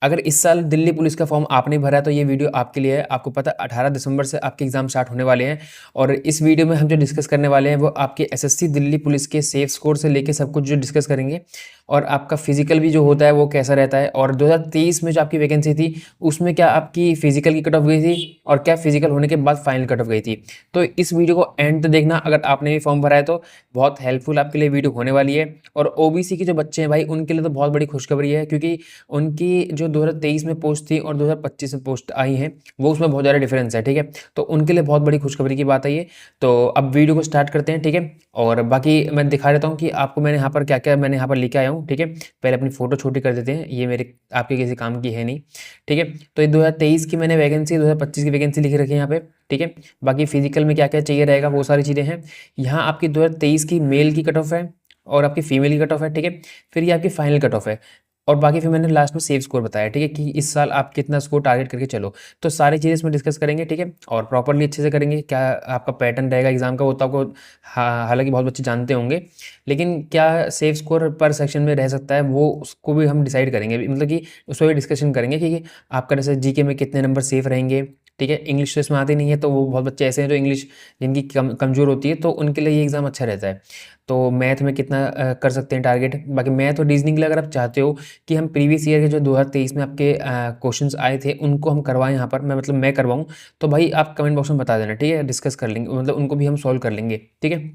अगर इस साल दिल्ली पुलिस का फॉर्म आपने भरा है तो ये वीडियो आपके लिए है। आपको पता है 18 दिसंबर से आपके एग्ज़ाम स्टार्ट होने वाले हैं और इस वीडियो में हम जो डिस्कस करने वाले हैं वो आपके एसएससी दिल्ली पुलिस के सेफ स्कोर से लेके सब कुछ जो डिस्कस करेंगे और आपका फिजिकल भी जो होता है वो कैसा रहता है और 2023 में जो आपकी वैकेंसी थी उसमें क्या आपकी फिजिकल की कट ऑफ गई थी और क्या फिजिकल होने के बाद फाइनल कट ऑफ गई थी। तो इस वीडियो को एंड तक देखना, अगर आपने भी फॉर्म भरा है तो बहुत हेल्पफुल आपके लिए वीडियो होने वाली है। और ओबीसी के जो बच्चे हैं भाई उनके लिए तो बहुत बड़ी खुशखबरी है, क्योंकि उनकी जो 2023 में पोस्ट थी और 2025 में पोस्ट आई है वो उसमें बहुत ज़्यादा डिफरेंस है। ठीक है, तो उनके लिए बहुत बड़ी खुशखबरी की बात है ये। तो अब वीडियो को स्टार्ट करते हैं। ठीक है, और बाकी मैं दिखा देता हूँ कि आपको मैंने यहाँ पर क्या क्या मैंने यहाँ पर लेके आया हूँ। ठीक है, पहले अपनी फोटो छोटी कर देते हैं, ये मेरे आपके किसी काम की है नहीं। ठीक है, तो ये 2023 की मैंने वैकेंसी 2025 की वैकेंसी लिख रखी है यहाँ पे। ठीक है, बाकी फिजिकल में क्या क्या चाहिए रहेगा वो सारी चीज़ें हैं। यहाँ आपकी 2023 की मेल की कट ऑफ है और आपकी फीमेल की कट ऑफ है। ठीक है, फिर ये आपकी फाइनल कट ऑफ है और बाकी फिर मैंने लास्ट में सेव स्कोर बताया। ठीक है, कि इस साल आप कितना स्कोर टारगेट करके चलो। तो सारी चीज़ें इसमें डिस्कस करेंगे। ठीक है, और प्रॉपरली अच्छे से करेंगे। क्या आपका पैटर्न रहेगा एग्जाम का वो तो आपको हालांकि बहुत बच्चे जानते होंगे, लेकिन क्या सेव स्कोर पर सेक्शन में रह सकता है वो उसको भी हम डिसाइड करेंगे, मतलब कि उस पर भी डिस्कशन करेंगे कि आपका जैसे जीके में कितने नंबर सेफ रहेंगे। ठीक है, इंग्लिश तो इसमें आती नहीं है तो वो बहुत बच्चे ऐसे हैं जो इंग्लिश जिनकी कमज़ोर होती है तो उनके लिए ये एग्ज़ाम अच्छा रहता है। तो मैथ में कितना कर सकते हैं टारगेट। बाकी मैथ और रीजनिंग के लिए अगर आप चाहते हो कि हम प्रीवियस ईयर के जो 2023 में आपके क्वेश्चंस आए थे उनको हम करवाएं यहाँ पर, मैं करवाऊँ, तो भाई आप कमेंट बॉक्स में बता देना। ठीक है, डिस्कस कर लेंगे, मतलब उनको भी हम सॉल्व कर लेंगे। ठीक है,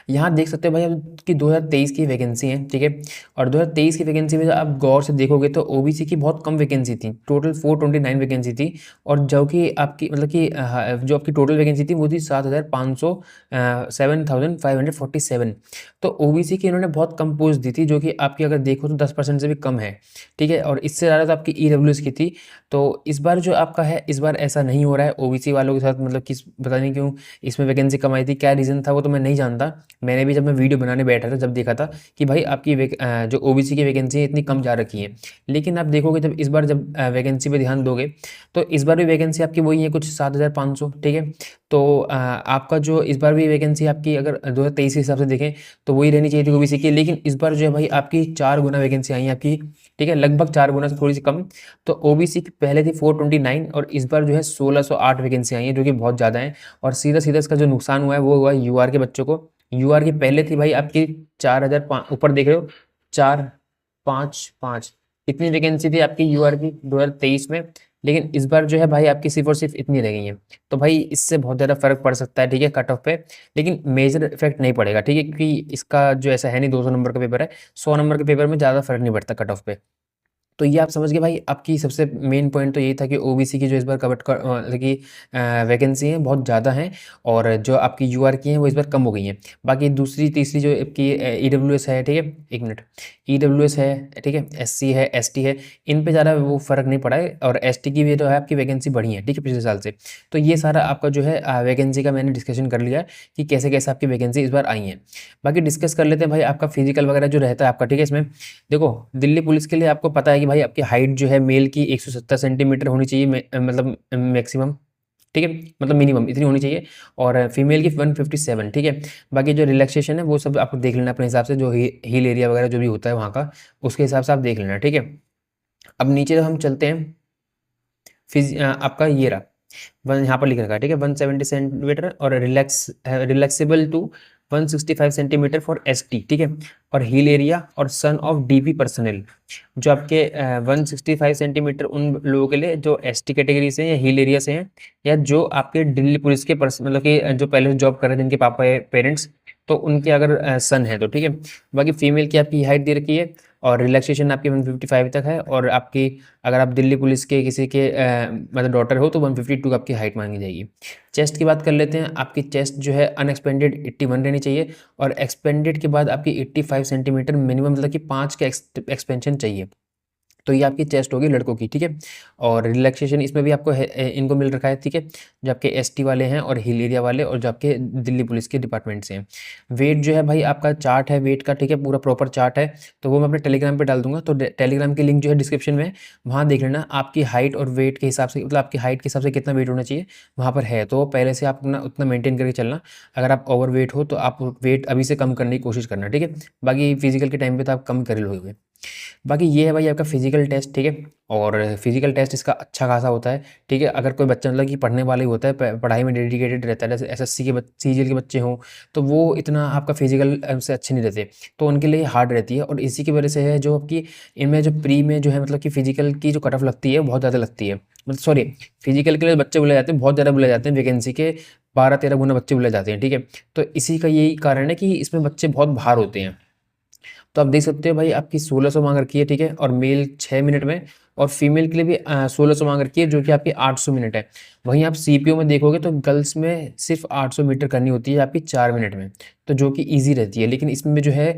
यहाँ देख सकते हो भाई आप कि 2023 की वैकेंसी है। ठीक है, और 2023 की वैकेंसी में जब आप गौर से देखोगे तो ओबीसी की बहुत कम वैकेंसी थी, टोटल 429 वैकेंसी थी। और जो कि आपकी मतलब कि जो आपकी टोटल वैकेंसी थी वो थी 7,500 7,547। तो ओबीसी की इन्होंने बहुत कम पोस्ट दी थी, जो कि आपकी अगर देखो तो 10% से भी कम है। ठीक है, और इससे ज़्यादा तो आपकी ईडब्ल्यूएस की थी। तो इस बार जो आपका है, इस बार ऐसा नहीं हो रहा है ओबीसी वालों के साथ, मतलब किस पता नहीं क्यों इसमें वैकेंसी कम आई थी, क्या रीज़न था वो तो मैं नहीं जानता। मैंने भी जब मैं वीडियो बनाने बैठा था जब देखा था कि भाई आपकी जो ओबीसी की वैकेंसी है इतनी कम जा रखी है। लेकिन आप देखोगे जब इस बार जब वैकेंसी पे ध्यान दोगे तो इस बार भी वैकेंसी आपकी वही है कुछ 7,500। ठीक है, तो आपका जो इस बार भी वैकेंसी आपकी अगर 2023 के हिसाब से देखें तो वही रहनी चाहिए थी ओबीसी की, लेकिन इस बार जो है भाई आपकी 4 गुना वैकेंसी आई है आपकी। ठीक है, लगभग 4 गुना से थोड़ी सी कम। तो ओबीसी की पहले थी 429 और इस बार जो है 1608 वैकेंसी आई है, जो कि बहुत ज़्यादा है। और सीधा सीधा इसका जो नुकसान हुआ है वो हुआ यूआर के बच्चों को। यूआर की पहले थी भाई आपकी 4,000, ऊपर देख रहे हो 4,5,5 इतनी वैकेंसी थी आपकी यूआर की 2023 में। लेकिन इस बार जो है भाई आपकी सिर्फ और सिर्फ इतनी रह गई है। तो भाई इससे बहुत ज़्यादा फर्क पड़ सकता है। ठीक है, कट ऑफ पे, लेकिन मेजर इफेक्ट नहीं पड़ेगा। ठीक है, क्योंकि इसका जो ऐसा है नहीं 200 नंबर का पेपर है, 100 नंबर के पेपर में ज़्यादा फर्क नहीं पड़ता कट ऑफ पे। तो ये आप समझ गए भाई, आपकी सबसे मेन पॉइंट तो यही था कि ओबीसी की जो इस बार मतलब कि वैकेंसी है बहुत ज़्यादा हैं और जो आपकी यूआर की हैं वो इस बार कम हो गई हैं। बाकी दूसरी तीसरी जो आपकी ईडब्ल्यूएस है, ठीक है, एक मिनट, ईडब्ल्यूएस है, ठीक है, एससी है, एसटी है, इन पे ज़्यादा वो फ़र्क नहीं पड़ा है। और एसटी की भी जो है आपकी वैकेंसी बढ़ी है। ठीक है, पिछले साल से। तो ये सारा आपका जो है वैकेंसी का मैंने डिस्कशन कर लिया है कि कैसे कैसे आपकी वैकेंसी इस बार आई हैं। बाकी डिस्कस कर लेते हैं भाई आपका फिजिकल वगैरह जो रहता है आपका। ठीक है, इसमें देखो दिल्ली पुलिस के लिए आपको पता है कि भाई आपकी हाइट जो है मेल की 170 सेंटीमीटर होनी चाहिए, मतलब मैक्सिमम। ठीक है, मतलब मिनिमम इतनी होनी चाहिए। और फीमेल की 157। ठीक है, बाकी जो रिलैक्सेशन है वो सब आपको देख लेना अपने हिसाब से, जो हिल एरिया वगैरह जो भी होता है वहाँ का उसके हिसाब से आप देख लेना। ठीक है, अब नीचे जब हम चलते हैं आपका ये रहा वन, यहाँ पर लिख रखा है। ठीक है, 170 सेंटीमीटर और relaxable to 165 centimetre for ST. ठीक है, और हिल एरिया और सन ऑफ डीपी पर्सनल जो आपके 165 सेंटीमीटर उन लोगों के लिए जो एसटी कैटेगरी से हैं या हिल एरिया से हैं, या जो आपके दिल्ली पुलिस के मतलब कि जो पहले जॉब कर रहे थे जिनके पापा है पेरेंट्स, तो उनके अगर सन है तो। ठीक है, बाकी फीमेल की आपकी हाइट दे रखी है और रिलैक्सेशन आपकी 155 तक है। और आपकी अगर आप दिल्ली पुलिस के किसी के मतलब डॉटर हो तो 152 आपकी हाइट मांगी जाएगी। चेस्ट की बात कर लेते हैं। आपकी चेस्ट जो है अनएक्सपेंडेड 81 रहनी चाहिए और एक्सपेंडेड के बाद आपकी 85 सेंटीमीटर मिनिमम, मतलब कि 5 का एक्सपेंशन चाहिए। तो ये आपकी चेस्ट होगी लड़कों की। ठीक है, और रिलैक्सेशन इसमें भी आपको इनको मिल रखा है। ठीक है, जो आपके एसटी वाले हैं और हिल एरिया वाले और जो आपके दिल्ली पुलिस के डिपार्टमेंट से हैं। वेट जो है भाई आपका चार्ट है वेट का। ठीक है, पूरा प्रॉपर चार्ट है, तो वो मैं अपने टेलीग्राम पे डाल दूंगा। तो टेलीग्राम की लिंक जो है डिस्क्रिप्शन में, वहाँ देख लेना आपकी हाइट और वेट के हिसाब से, मतलब आपकी हाइट के हिसाब से कितना वेट होना चाहिए वहाँ पर है। तो पहले से आप अपना उतना मेंटेन करके चलना। अगर आप ओवर वेट हो तो आप वेट अभी से कम करने की कोशिश करना। ठीक है, बाकी फिजिकल के टाइम पे तो आप कम कर लोगे। बाकी ये है भाई आपका फिजिकल टेस्ट, ठीक है। और फिजिकल टेस्ट इसका अच्छा खासा होता है, ठीक है। अगर कोई बच्चा मतलब कि पढ़ने वाला ही होता है, पढ़ाई में डेडिकेटेड रहता है, जैसे एसएससी के सीजीएल के बच्चे हों, तो वो इतना आपका फिजिकल से अच्छे नहीं रहते, तो उनके लिए हार्ड रहती है। और इसी की वजह से है जो आपकी इनमें जो प्री में जो है मतलब कि फिजिकल की जो कट ऑफ लगती है बहुत ज़्यादा लगती है, मतलब सॉरी, फिजिकल के लिए बच्चे बुलाए जाते हैं, बहुत ज़्यादा बुलाए जाते हैं, वैकेंसी के 12-13 गुना बच्चे बुलाए जाते हैं, ठीक है। तो इसी का यही कारण है कि इसमें बच्चे बहुत बाहर होते हैं। तो आप देख सकते हो भाई आपकी 1600 मांग रखी है, ठीक है। और मेल 6 मिनट में, और फीमेल के लिए भी 1600 मांग रखी है, जो कि आपकी 800 मिनट है। वहीं आप सीपीओ में देखोगे तो गर्ल्स में सिर्फ 800 मीटर करनी होती है आपकी 4 मिनट में, तो जो कि ईजी रहती है। लेकिन इसमें जो है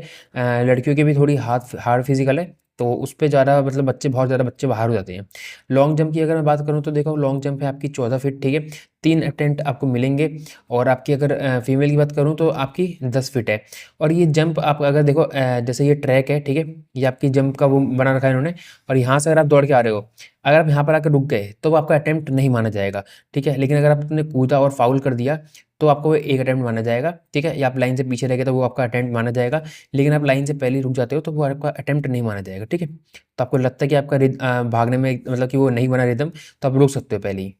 लड़कियों की भी थोड़ी हार्ड फिजिकल है, तो उस पर ज़्यादा मतलब बहुत ज़्यादा बच्चे बाहर हो जाते हैं। लॉन्ग जंप की अगर मैं बात करूँ तो देखो लॉन्ग जंप है आपकी 14 फीट, ठीक है। 3 अटेम्प्ट आपको मिलेंगे। और आपकी अगर फीमेल की बात करूँ तो आपकी 10 फीट है। और ये जंप आप अगर देखो जैसे ये ट्रैक है, ठीक है, ये आपकी जंप का वो बना रखा है इन्होंने। और यहाँ से अगर आप दौड़ के आ रहे हो, अगर आप यहाँ पर आकर रुक गए तो वो आपका अटेम्प्ट नहीं माना जाएगा, ठीक है। लेकिन अगर आपने कूदा और फाउल कर दिया तो आपको वो एक अटेम्प्ट माना जाएगा, ठीक है। या आप लाइन से पीछे रह गए तो वो आपका अटेम्प्ट माना जाएगा। लेकिन आप लाइन से पहले ही रुक जाते हो तो वो आपका अटेम्प्ट नहीं माना जाएगा, ठीक है। तो आपको लगता है कि आपका भागने में मतलब कि वो नहीं बना रिदम, तो आप रुक सकते हो पहले ही।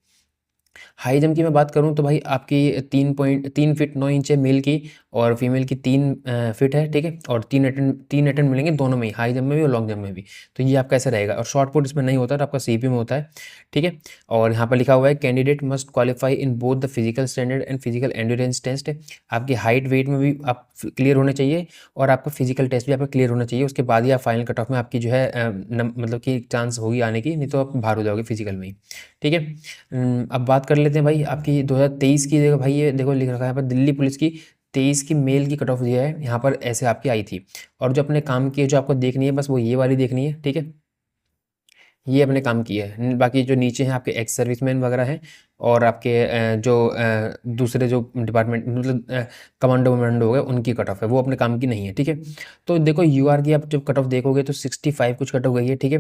हाई जंप की मैं बात करूँ तो भाई आपकी 3 फीट 9 इंच है मेल की, और फीमेल की 3 फीट है, ठीक है। और 3 अटेम्प्ट मिलेंगे दोनों में ही, हाई जंप में भी और लॉन्ग जंप में भी। तो ये आपका ऐसा रहेगा। और शॉर्ट पुट इसमें नहीं होता, तो आपका सीपी में होता है, ठीक है। और यहाँ पर लिखा हुआ है candidate must qualify in both the physical standard and physical endurance test. आपकी हाइट वेट में भी आप क्लियर होने चाहिए, और आपका फिजिकल टेस्ट भी आपका क्लियर होना चाहिए। उसके बाद ही आप फाइनल कट ऑफ में आपकी जो है मतलब कि चांस होगी आने की, नहीं तो आप बाहर हो जाओगे फिजिकल में ही, ठीक है। अब बात कर लेते हैं भाई आपकी 2023 की। देखो भाई ये देखो लिख रखा है यहाँ पर दिल्ली पुलिस की 23 की मेल की कट ऑफ दिया है यहाँ पर, ऐसे आपकी आई थी। और जो अपने काम की है जो आपको देखनी है बस वो ये वाली देखनी है, ठीक है। ये अपने काम की है। बाकी जो नीचे हैं आपके एक्स सर्विसमैन वगैरह हैं, और आपके दूसरे जो डिपार्टमेंट मतलब कमांडो वमांडो हो गए उनकी कट ऑफ है, वो अपने काम की नहीं है, ठीक है। तो देखो यूआर की आप जब कट ऑफ देखोगे तो 65 कुछ कट ऑफ गई है, ठीक है।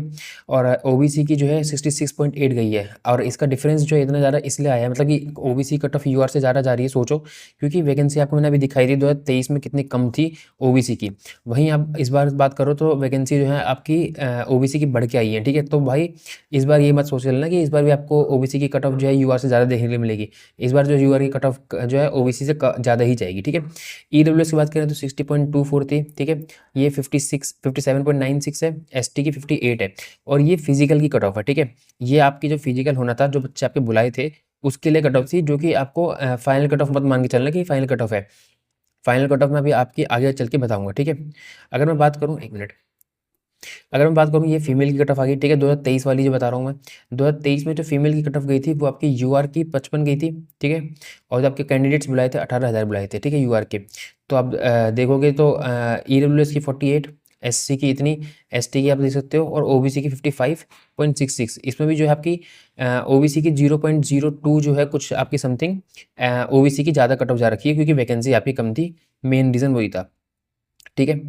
और ओबीसी की जो है 66.8 गई है। और इसका डिफरेंस जो है इतना ज़्यादा इसलिए आया है, मतलब कि ओबीसी कट ऑफ यूआर से ज़्यादा जा रही है, सोचो। क्योंकि वैकेंसी आपको मैंने अभी दिखाई थी 2023 में कितनी कम थी ओबीसी की। वहीं आप इस बार बात करो तो वैकेंसी जो है आपकी ओबीसी की बढ़ के आई है, ठीक है। तो भाई इस बार ये मत सोच लेना कि इस बार भी आपको ओबीसी की कट ऑफ जो है यूआर से ज़्यादा देखने को मिलेगी। इस बार जो यूआर की कट ऑफ जो है ओबीसी से ज़्यादा ही जाएगी, ठीक है। ईडब्ल्यूएस की बात करें तो 60.24 थी, ठीक है। ये 57.96 है, एसटी की 58 है। और ये फिजिकल की कट ऑफ है, ठीक है। ये आपकी जो फिजिकल होना था, जो बच्चे आपके बुलाए थे उसके लिए कट ऑफ थी, जो कि आपको फाइनल कट ऑफ मत मान के चलना कि फाइनल कट ऑफ है। फाइनल कट ऑफ मैं अभी आपकी आगे चल के बताऊंगा, ठीक है। अगर मैं बात करूँ, एक मिनट, अगर मैं बात करूँ ये फीमेल की कट ऑफ आ गई, ठीक है। 2023 वाली जो बता रहा हूँ मैं, 2023 में जो फीमेल की कट ऑफ गई थी वो आपकी यूआर की 55 गई थी, ठीक है। और जो आपके कैंडिडेट्स बुलाए थे 18,000 बुलाए थे, ठीक है, यूआर के। तो आप देखोगे तो ईडब्ल्यूएस की 48, एससी की इतनी, एसटी की आप देख सकते हो, और ओबीसी की 55.66। इसमें भी जो है आपकी ओबीसी की 0.02 जो है कुछ आपकी समथिंग ओबीसी की ज़्यादा कट ऑफ जा रखी है, क्योंकि वैकेंसी आपकी कम थी, मेन रीज़न वही था, ठीक है।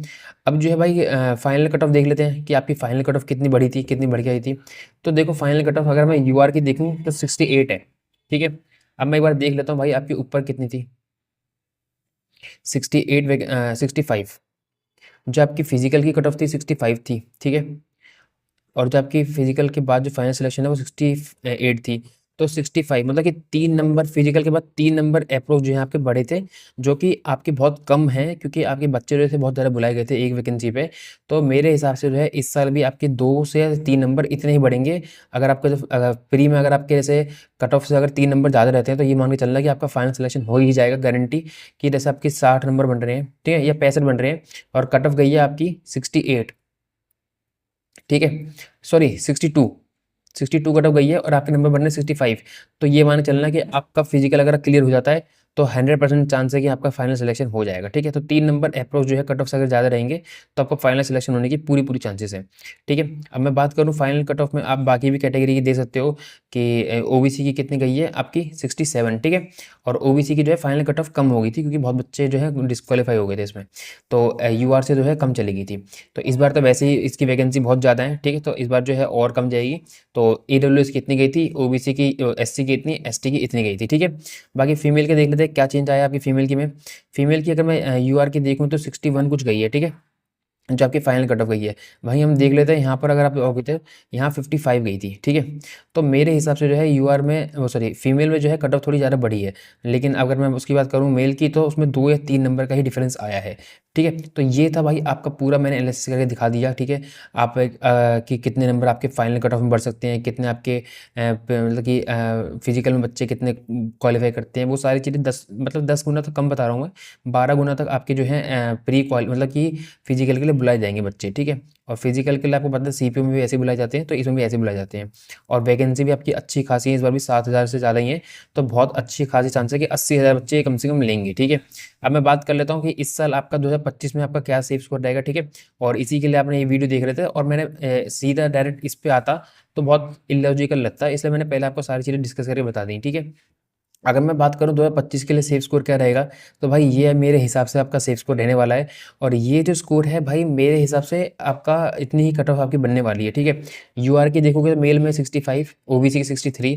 अब जो है भाई फाइनल कट ऑफ देख लेते हैं कि आपकी फाइनल कट ऑफ कितनी बड़ी थी, कितनी बढ़ के आई थी। तो देखो फाइनल कट ऑफ अगर मैं यूआर की देखूँ तो 68 है, ठीक है। अब मैं एक बार देख लेता हूँ भाई आपकी ऊपर कितनी थी, 68, 65। जो आपकी फिजिकल की कट ऑफ थी 65 थी, ठीक है। और जो आपकी फिजिकल के बाद जो फाइनल सिलेक्शन है वो 68 थी। तो 65 मतलब कि 3 नंबर फिजिकल के बाद 3 नंबर अप्रोच जो है आपके बढ़े थे, जो कि आपके बहुत कम हैं, क्योंकि आपके बच्चे जो थे बहुत ज़्यादा बुलाए गए थे एक वैकेंसी पे। तो मेरे हिसाब से जो है इस साल भी आपके 2 से 3 नंबर इतने ही बढ़ेंगे। अगर आपका जो प्री में अगर आपके जैसे कट ऑफ से अगर 3 नंबर ज़्यादा रहते हैं तो ये मान के चलना कि आपका फाइनल सिलेक्शन हो ही जाएगा गारंटी। कि जैसे आपके 60 नंबर बन रहे हैं, ठीक है, या 65 बन रहे हैं, और कट ऑफ गई है आपकी 68, ठीक है, सॉरी 62 कट ऑफ गई है, और आपके नंबर बन रहे हैं 65। तो ये मान के चलना कि आपका फिजिकल अगर क्लियर हो जाता है तो 100% चांस है कि आपका फाइनल सिलेक्शन हो जाएगा, ठीक है। तो 3 नंबर अप्रोच जो है कट ऑफ से अगर ज़्यादा रहेंगे तो आपका फाइनल सिलेक्शन होने की पूरी पूरी चांसेस है, ठीक है। अब मैं बात करूँ फाइनल कट ऑफ में, आप बाकी भी कैटेगरी की दे सकते हो कि ओबीसी की कितनी गई है आपकी 67, ठीक है। और ओबीसी की जो है फाइनल कट ऑफ कम हो गई थी, क्योंकि बहुत बच्चे जो है डिस्क्वालीफाई हो गए थे इसमें, तो यूआर से जो है कम चली गई थी। तो इस बार तो वैसे ही इसकी वैकेंसी बहुत ज़्यादा है, ठीक है। तो इस बार जो है और कम जाएगी। तो ईडब्ल्यूएस की इतनी गई थी, ओबीसी की, एससी की इतनी, एसटी की इतनी गई थी, ठीक है। बाकी फीमेल के देख लेते हैं क्या चेंज आया आपकी फीमेल की में। फीमेल की अगर मैं यूआर की देखूँ तो 61 कुछ गई है, ठीक है। जो आपकी फाइनल कट ऑफ गई है, वहीं हम देख लेते हैं यहाँ पर अगर आप आओगे तो यहाँ 55 गई थी, ठीक है। तो मेरे हिसाब से जो है यूआर में वो सॉरी फीमेल में जो है कट ऑफ थोड़ी ज़्यादा बड़ी है, लेकिन अगर मैं उसकी बात करूँ मेल की तो उसमें 2 या 3 नंबर का ही डिफरेंस आया है, ठीक है। तो ये था भाई आपका पूरा मैंने एनालिसिस करके दिखा दिया, ठीक है। आप कि कितने नंबर आपके फाइनल कट ऑफ में बढ़ सकते हैं, कितने आपके मतलब कि फिजिकल में बच्चे कितने क्वालिफाई करते हैं, वो सारी चीज़ें 10 गुना तो कम बता रहा हूँ मैं, 12 गुना तक आपके जो है प्री क्वाल मतलब कि फिजिकल के लिए बुलाए जाएंगे बच्चे, ठीक है। और फिजिकल के लिए आपको पता है सीपीयू में भी ऐसे बुलाए जाते हैं, तो इसमें भी ऐसे बुलाए जाते हैं। और वैकेंसी भी आपकी अच्छी खासी है, इस बार भी 7,000 से ज़्यादा ही है, तो बहुत अच्छी खासी चांस है कि 80,000 बच्चे कम से कम लेंगे, ठीक है। अब मैं बात कर लेता हूँ कि इस साल आपका 2025 में आपका क्या सेफ स्कोर रहेगा, ठीक है। और इसी के लिए आपने ये वीडियो देख रहे थे और मैंने सीधा डायरेक्ट इस पे आता तो बहुत इलॉजिकल लगता है, इसलिए मैंने पहले आपको सारी चीज़ें डिस्कस करके बता दी, ठीक है। अगर मैं बात करूँ 2025 के लिए सेफ स्कोर क्या रहेगा, तो भाई ये मेरे हिसाब से आपका सेफ स्कोर रहने वाला है। और ये जो स्कोर है भाई मेरे हिसाब से आपका इतनी ही कट ऑफ आपकी बनने वाली है, ठीक है। यूआर की देखोगे तो मेल में 65, ओबीसी की 63,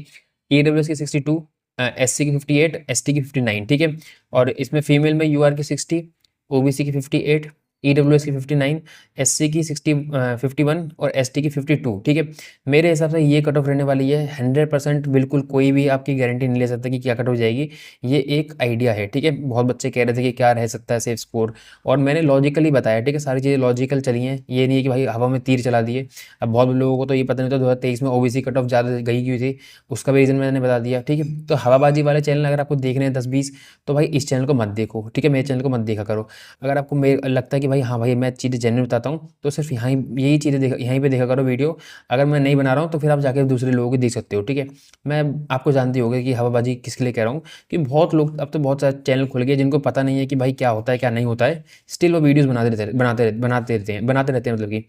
ईडब्ल्यूएस की 62, एससी की 58, एसटी की 59, ठीक है। और इसमें फीमेल में यूआर की 60, ओबीसी की 58, ईडब्ल्यूएस की 59, एससी की 51 और एसटी की 52, ठीक है। मेरे हिसाब से ये कट ऑफ रहने वाली है 100%, बिल्कुल कोई भी आपकी गारंटी नहीं ले सकता कि क्या कट ऑफ जाएगी। ये एक आइडिया है, ठीक है। बहुत बच्चे कह रहे थे कि क्या रह सकता है सेफ स्कोर, और मैंने लॉजिकली बताया, ठीक है। सारी चीज़ें लॉजिकल चली हैं, ये नहीं है कि भाई हवा में तीर चला दिए। अब बहुत लोगों को तो ये पता नहीं था 2023 में ओबीसी कट ऑफ ज़्यादा गई क्यों थी, उसका भी रीज़न मैंने बता दिया, ठीक है। तो हवाबाजी वाले चैनल अगर आपको देखने हैं 10-20, तो भाई इस चैनल को मत देखो, ठीक है। मेरे चैनल को मत देखा करो। अगर आपको लगता है कि भाई हाँ भाई मैं चीज़ें जेन्युइन बताता हूँ, तो सिर्फ यहाँ यही चीज़ें देखा, यहीं पे देखा करो वीडियो। अगर मैं नहीं बना रहा हूँ तो फिर आप जाके दूसरे लोगों की देख सकते हो, ठीक है। मैं आपको जानते होगे कि हवाबाजी किसके लिए कह रहा हूँ, कि बहुत लोग अब तो बहुत सारे चैनल खुल गए जिनको पता नहीं है कि भाई क्या होता है क्या नहीं होता है, स्टिल वो वीडियोस बनाते रहते हैं मतलब कि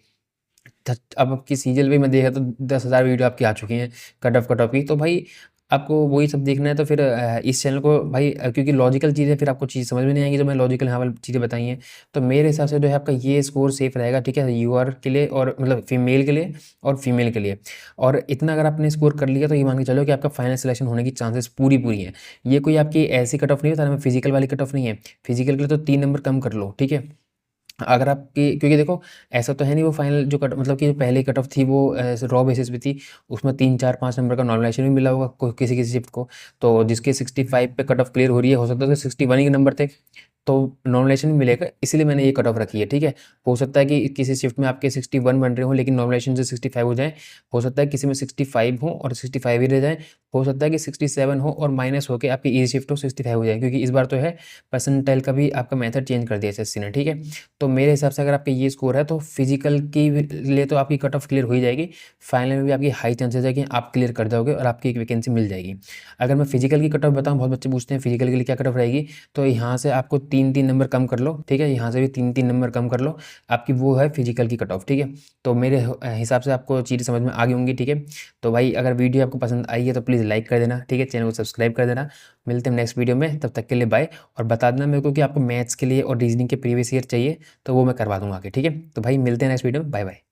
अब आपकी सीरियल भी मैं देखा तो 10,000 वीडियो आपकी आ चुकी हैं कट ऑफ की। तो भाई आपको वही सब देखना है तो फिर इस चैनल को भाई क्योंकि लॉजिकल चीज़ें फिर आपको चीज़ समझ में नहीं आएंगी जो मैं लॉजिकल यहाँ वाली चीज़ें बताई हैं। तो मेरे हिसाब से जो है आपका ये स्कोर सेफ रहेगा, ठीक है, यूआर के लिए और मतलब फीमेल के लिए और फीमेल के लिए। और इतना अगर आपने स्कोर कर लिया तो ये मान के चलो कि आपका फाइनल सिलेक्शन होने की चांसेस पूरी पूरी हैं। ये कोई आपकी ऐसी कट ऑफ नहीं है, फिजिकल वाली कट ऑफ नहीं है। फिजिकल के लिए तो 3 नंबर कम कर लो, ठीक है। अगर आपकी क्योंकि देखो ऐसा तो है नहीं वो फाइनल जो कट मतलब कि जो पहली कट ऑफ थी वो रॉ बेसिस पे थी, उसमें 3 4 5 नंबर का नॉर्मलाइजेशन भी मिला होगा किसी किसी शिफ्ट को। तो जिसके 65 पे कट ऑफ क्लियर हो रही है, हो सकता है 61 ही नंबर थे, तो नॉर्मलाइजेशन भी मिलेगा, इसीलिए मैंने ये कट ऑफ रखी है, ठीक है। हो सकता है कि किसी शिफ्ट में आपके 61 बन रहे हो लेकिन नॉर्मलाइजेशन से 65 हो जाए, हो सकता है किसी में 65 हो और 65 ही रह जाए, हो सकता है कि 67 हो और माइनस होकर आपकी ई शिफ्ट हो 65 हो जाए, क्योंकि इस बार तो है परसेंटाइल का भी आपका मेथड चेंज कर दिया एसएससी ने, ठीक है। तो मेरे हिसाब से अगर आपका ये स्कोर है तो फिजिकल की लिए तो आपकी कट ऑफ क्लियर हो ही जाएगी, फाइनल में भी आपकी हाई चांसेस है कि आप क्लियर कर जाओगे और आपकी एक वैकेंसी मिल जाएगी। अगर मैं फिजिकल की कट ऑफ बताऊँ, बहुत बच्चे पूछते हैं फिजिकल के लिए क्या कट ऑफ रहेगी, तो यहाँ से आपको 3 3 नंबर कम कर लो, ठीक है, यहाँ से भी 3 3 नंबर कम कर लो, आपकी वो है फिजिकल की कट ऑफ, ठीक है। तो मेरे हिसाब से आपको चीज़ें समझ में आ गई होंगी, ठीक है। तो भाई अगर वीडियो आपको पसंद आई है तो प्लीज़ लाइक कर देना, ठीक है, चैनल को सब्सक्राइब कर देना। मिलते हैं नेक्स्ट वीडियो में, तब तक के लिए बाय। और बता देना मेरे को कि आपको मैथ्स के लिए और रीजनिंग के प्रीवियस ईयर चाहिए, तो वो मैं करवा दूँगा आगे, ठीक है। तो भाई मिलते हैं नेक्स्ट वीडियो में, बाय बाय।